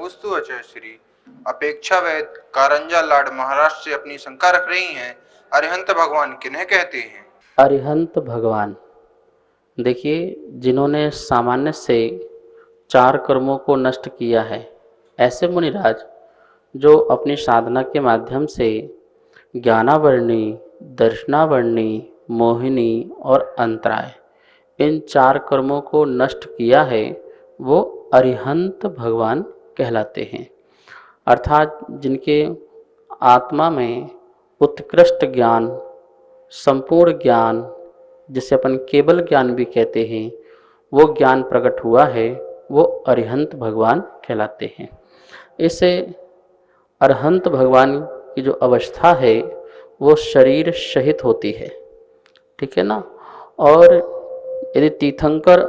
नमोस्तु आचार्य श्री। अपेक्षा वैद कारंजा लाड महाराष्ट्र से अपनी शंका रख रही हैं। अरिहंत भगवान किन्हें कहते हैं? अरिहंत भगवान, देखिए, जिन्होंने सामान्य से चार कर्मों को नष्ट किया है, ऐसे मुनिराज जो अपनी साधना के माध्यम से ज्ञानावर्णी, दर्शनावर्णी, मोहिनी और अंतराय, इन चार कर्मों को नष्ट किया है, वो अरिहंत भगवान कहलाते हैं। अर्थात जिनके आत्मा में उत्कृष्ट ज्ञान, संपूर्ण ज्ञान, जिसे अपन केवल ज्ञान भी कहते हैं, वो ज्ञान प्रकट हुआ है, वो अरिहंत भगवान कहलाते हैं। इसे अरहंत भगवान की जो अवस्था है वो शरीर सहित होती है, ठीक है ना। और यदि तीर्थंकर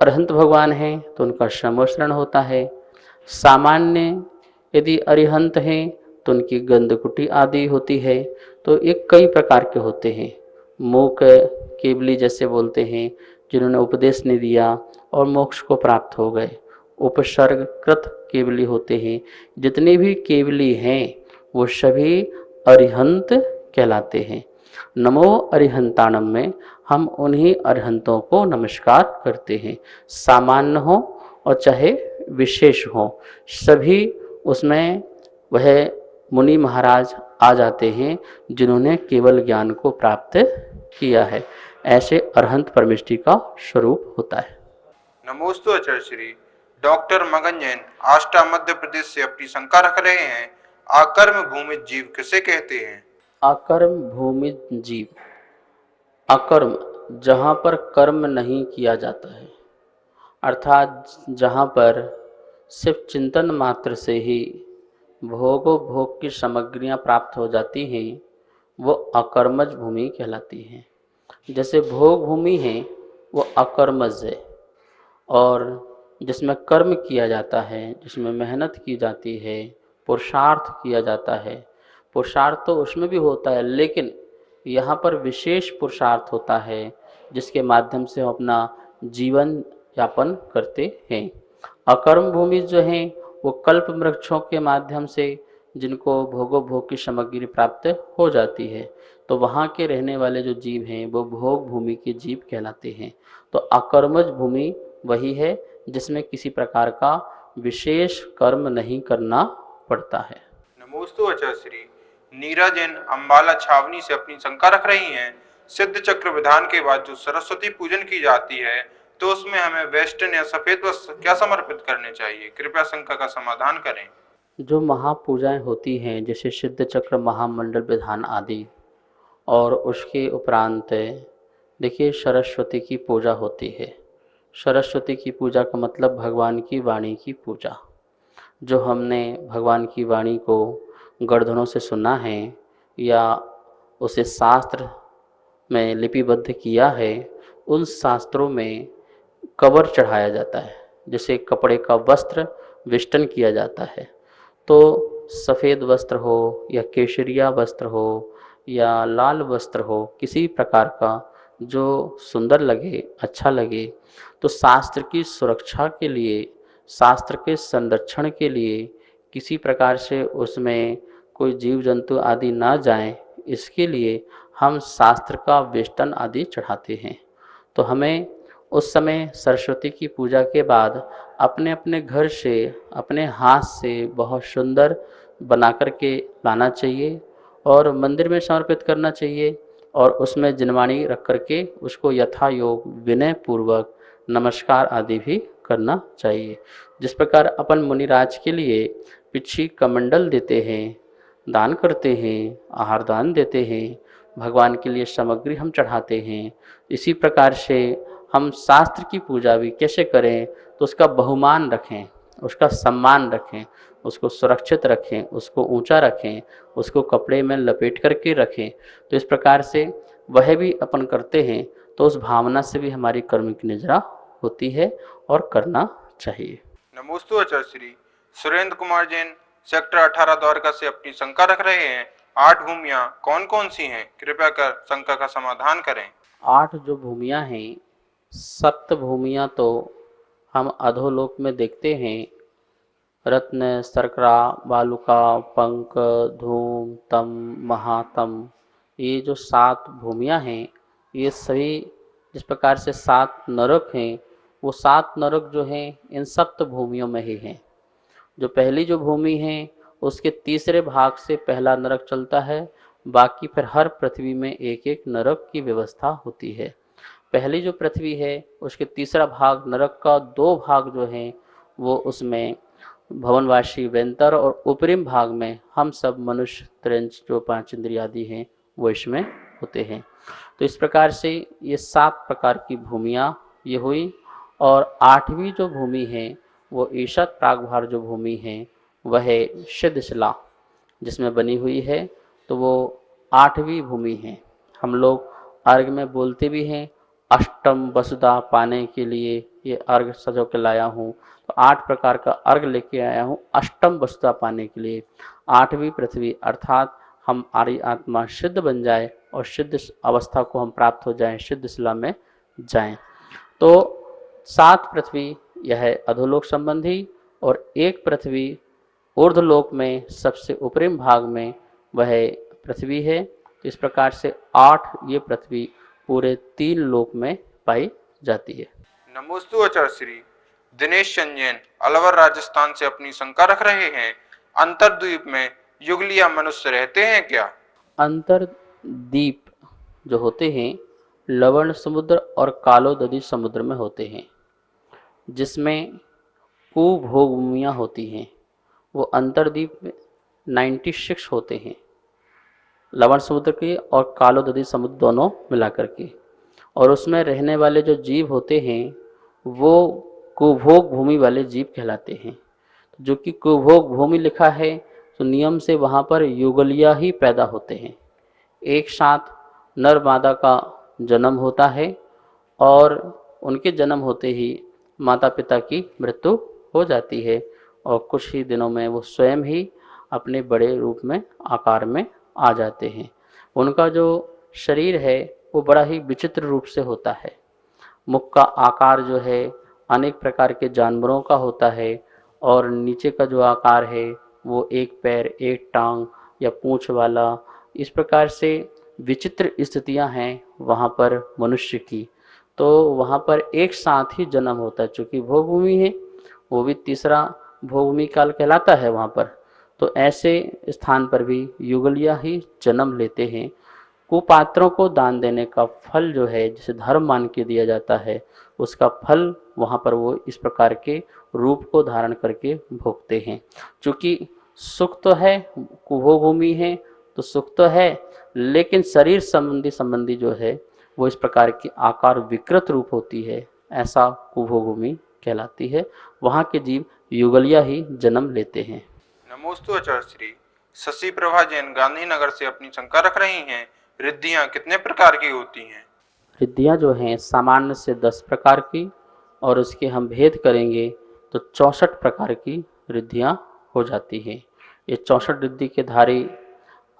अरहंत भगवान हैं तो उनका समोसरण होता है। सामान्य यदि अरिहंत हैं तो उनकी गंधकुटी आदि होती है। तो ये कई प्रकार के होते हैं। मूक केवली जैसे बोलते हैं, जिन्होंने उपदेश नहीं दिया और मोक्ष को प्राप्त हो गए। उपसर्गकृत केवली होते हैं। जितने भी केवली हैं वो सभी अरिहंत कहलाते हैं। नमो अरिहंताणम में हम उन्हीं अरिहंतों को नमस्कार करते हैं। सामान्य हो और चाहे विशेष हो, सभी उसमें वह मुनि महाराज आ जाते हैं जिन्होंने केवल ज्ञान को प्राप्त किया है। ऐसे अरहंत परमेष्टि का स्वरूप होता है। नमोस्तु आचार्य श्री। डॉक्टर मगन जैन आष्टा मध्य प्रदेश से अपनी शंका रख रहे हैं। आकर्म भूमि जीव किसे कहते हैं? अकर्म भूमि जीव, अकर्म जहाँ पर कर्म नहीं किया जाता है, अर्थात जहाँ पर सिर्फ चिंतन मात्र से ही भोग की सामग्रियाँ प्राप्त हो जाती हैं, वो अकर्मज भूमि कहलाती हैं। जैसे भोग भूमि है वो अकर्मज है, और जिसमें कर्म किया जाता है, जिसमें मेहनत की जाती है, पुरुषार्थ किया जाता है। पुरुषार्थ तो उसमें भी होता है, लेकिन यहाँ पर विशेष पुरुषार्थ होता है जिसके माध्यम से हम अपना जीवन यापन करते हैं। अकर्म भूमि जो हैं वो कल्प वृक्षों के माध्यम से जिनको भोग की सामग्री प्राप्त हो जाती है, तो वहाँ के रहने वाले जो जीव हैं वो भोग भूमि के जीव कहलाते हैं। तो अकर्मज भूमि वही है जिसमें किसी प्रकार का विशेष कर्म नहीं करना पड़ता है। नमोस्तु आचार्य श्री। नीरा जैन अम्बाला छावनी से अपनी शंका रख रही हैं। सिद्ध चक्र विधान के बाद जो सरस्वती पूजन की जाती है, तो उसमें हमें वेस्टर्न या सफेद वस्त्र क्या समर्पित करने चाहिए? कृपया शंका का समाधान करें। जो महापूजाएं होती हैं, जैसे सिद्ध चक्र, महामंडल विधान आदि, और उसके उपरांत देखिए सरस्वती की पूजा होती है। सरस्वती की पूजा का मतलब भगवान की वाणी की पूजा। जो हमने भगवान की वाणी को गर्दनों से सुना है या उसे शास्त्र में लिपिबद्ध किया है, उन शास्त्रों में कवर चढ़ाया जाता है, जैसे कपड़े का वस्त्र वेष्टन किया जाता है। तो सफ़ेद वस्त्र हो या केशरिया वस्त्र हो या लाल वस्त्र हो, किसी प्रकार का जो सुंदर लगे, अच्छा लगे, तो शास्त्र की सुरक्षा के लिए, शास्त्र के संरक्षण के लिए किसी प्रकार से उसमें कोई जीव जंतु आदि ना जाएं, इसके लिए हम शास्त्र का वेष्टन आदि चढ़ाते हैं। तो हमें उस समय सरस्वती की पूजा के बाद अपने अपने घर से, अपने हाथ से बहुत सुंदर बना कर के लाना चाहिए और मंदिर में समर्पित करना चाहिए, और उसमें जिनवाणी रख करके उसको यथा योग विनय पूर्वक नमस्कार आदि भी करना चाहिए। जिस प्रकार अपन मुनिराज के लिए पिछी कमंडल देते हैं, दान करते हैं, आहार दान देते हैं, भगवान के लिए सामग्री हम चढ़ाते हैं, इसी प्रकार से हम शास्त्र की पूजा भी कैसे करें, तो उसका बहुमान रखें, उसका सम्मान रखें, उसको सुरक्षित रखें, उसको ऊंचा रखें, उसको कपड़े में लपेट करके रखें। तो इस प्रकार से वह भी अपन करते हैं, तो उस भावना से भी हमारी कर्म की निजरा होती है और करना चाहिए। नमोस्तु आचार्य श्री। सुरेंद्र कुमार जैन सेक्टर 18 द्वारका से अपनी शंका रख रहे हैं। 8 भूमियां कौन कौन सी हैं? कृपया कर शंका का समाधान करें। 8 जो भूमियाँ हैं, सप्त भूमियाँ तो हम अधोलोक में देखते हैं, रत्न, शर्करा, बालुका, पंक, धूम, तम, महातम, ये जो 7 भूमियाँ हैं, ये सभी जिस प्रकार से 7 नरक हैं, वो 7 नरक जो हैं इन सप्त भूमियों में ही हैं। जो पहली जो भूमि है उसके तीसरे भाग से पहला नरक चलता है, बाकी फिर हर पृथ्वी में एक एक नरक की व्यवस्था होती है। पहली जो पृथ्वी है उसके तीसरा भाग नरक का 2 भाग जो हैं वो उसमें भवनवासी वेंतर और उपरिम भाग में हम सब मनुष्य त्रंच जो 5 इंद्रिय आदि हैं वो इसमें होते हैं। तो इस प्रकार से ये 7 प्रकार की भूमियाँ ये हुई। और 8वीं जो भूमि है वो ईशत प्रागभार जो भूमि है वह है सिद्ध शिला जिसमें बनी हुई है, तो वो 8वीं भूमि है। हम लोग अर्घ में बोलते भी हैं अष्टम वसुधा पाने के लिए ये अर्घ सजो के लाया हूँ, तो 8 प्रकार का अर्घ लेके आया हूँ अष्टम वसुधा पाने के लिए। 8वीं पृथ्वी अर्थात हम आर्य आत्मा सिद्ध बन जाए और सिद्ध अवस्था को हम प्राप्त हो जाएं, सिद्ध शिला में जाएं। तो 7 पृथ्वी यह है अधोलोक संबंधी और 1 पृथ्वी ऊर्ध्वलोक में सबसे उपरिम भाग में वह पृथ्वी है। तो इस प्रकार से 8 ये पृथ्वी पूरे 3 लोक में पाई जाती है। नमोस्तु आचार्य श्री। दिनेश चंद अलवर राजस्थान से अपनी शंका रख रहे हैं, अंतरद्वीप में युगलिया मनुष्य रहते हैं क्या? अंतरद्वीप जो होते हैं लवण समुद्र और कालोदधी समुद्र में होते हैं, जिसमें कुभोग भूमियाँ होती हैं। वो अंतरद्वीप में 96 होते हैं, लवण समुद्र के और कालोदधी समुद्र दोनों मिलाकर के। और उसमें रहने वाले जो जीव होते हैं वो कुभोग भूमि वाले जीव कहलाते हैं। जो कि कुभोग भूमि लिखा है तो नियम से वहाँ पर युगलिया ही पैदा होते हैं। एक साथ नर मादा का जन्म होता है और उनके जन्म होते ही माता पिता की मृत्यु हो जाती है और कुछ ही दिनों में वो स्वयं ही अपने बड़े रूप में आकार में आ जाते हैं। उनका जो शरीर है वो बड़ा ही विचित्र रूप से होता है। मुख का आकार जो है अनेक प्रकार के जानवरों का होता है और नीचे का जो आकार है वो एक पैर, एक टांग या पूंछ वाला, इस प्रकार से विचित्र स्थितियां हैं वहाँ पर मनुष्य की। तो वहाँ पर एक साथ ही जन्म होता है, चूँकि भोगभूमि है वो भी तीसरा भोगभूमि काल कहलाता है वहाँ पर। तो ऐसे स्थान पर भी युगलिया ही जन्म लेते हैं। कुपात्रों को दान देने का फल जो है जिसे धर्म मान के दिया जाता है उसका फल वहाँ पर वो इस प्रकार के रूप को धारण करके भोगते हैं। चूँकि सुख तो है, कुभोभूमि है तो सुख तो है, लेकिन शरीर संबंधी जो है वो इस प्रकार की आकार विकृत रूप होती है, ऐसा कुभोभूमि कहलाती है। वहाँ के जीव युगलिया ही जन्म लेते हैं। नमोस्तु आचार्य श्री। शशि प्रभा जैन गांधीनगर से अपनी शंका रख रही हैं, रिद्धियां कितने प्रकार की होती हैं? रिद्धियाँ जो हैं सामान्य से 10 प्रकार की और उसके हम भेद करेंगे तो 64 प्रकार की रिद्धियाँ हो जाती हैं। ये 64 रिद्धि के धारी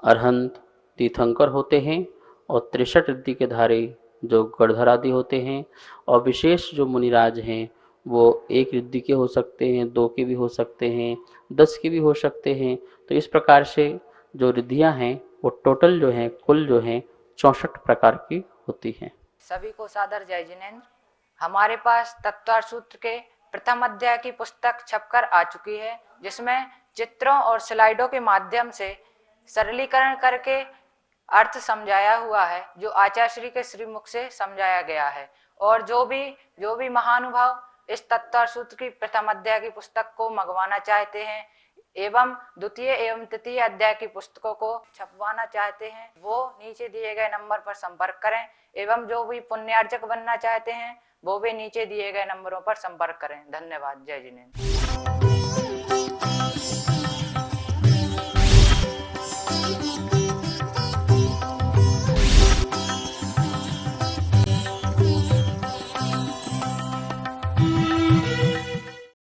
अरहंत तीर्थंकर होते हैं और 63 रिद्धि के धारी जो गणधर आदि होते हैं। और विशेष जो मुनिराज हैं वो 1 रिद्धि के हो सकते हैं, 2 के भी हो सकते हैं, 10 के भी हो सकते हैं। तो इस प्रकार से जो रिद्धियाँ हैं वो टोटल जो हैं कुल जो हैं 64 प्रकार की होती हैं। सभी को सादर जय जिनेन्द्र। हमारे पास तत्वार्थ सूत्र के प्रथम अध्याय की पुस्तक छपकर आ चुकी है, जिसमें चित्रों और स्लाइडों के माध्यम से सरलीकरण करके अर्थ समझाया हुआ है, जो आचार्य श्री के श्रीमुख से समझाया गया है। और जो भी महानुभाव इस तत्वार्थ सूत्र की प्रथम अध्याय की पुस्तक को मंगवाना चाहते हैं एवं द्वितीय एवं तृतीय अध्याय की पुस्तकों को छपवाना चाहते हैं, वो नीचे दिए गए नंबर पर संपर्क करें। एवं जो भी पुण्यार्जक बनना चाहते हैं वो भी नीचे दिए गए नंबरों पर संपर्क करें। धन्यवाद। जय जिनेन्द्र।